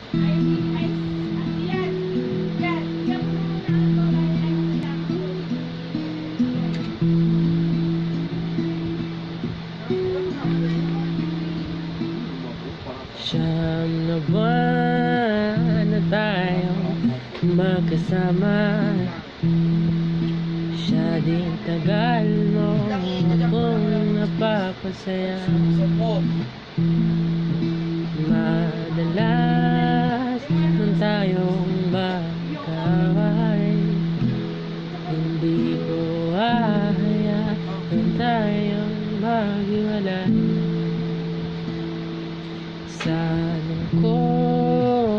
Siyam na buwan na tayo magkasama. Siya din tagal mo akong napapasaya. Madalas nang tayong magkaaway, hindi ko hahayaan tayong maghiwalay. Sana ko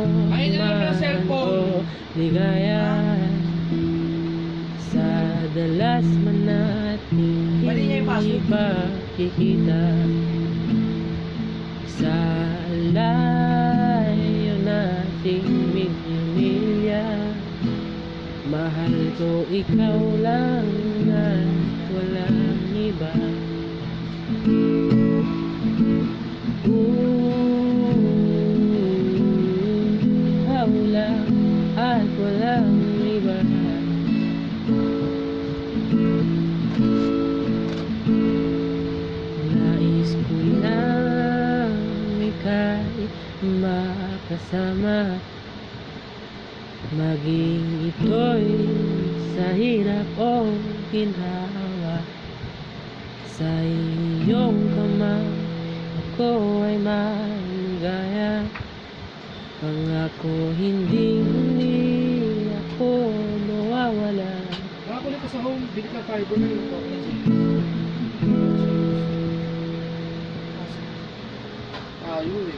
man ko ligaya sa dalas man natin ipakikita. Sa layo nating milya, mahal ko ikaw lang at walang iba. Ikaw lang at walang iba. Nais ko lang ika'y makasama, maging ito'y sa hirap o ginhawa. Sa iyong kamay ako ay maligaya. Pangako hindi ako mawawala. Nakakulit ko sa home, bilik ng fiber na yun. Ayun eh.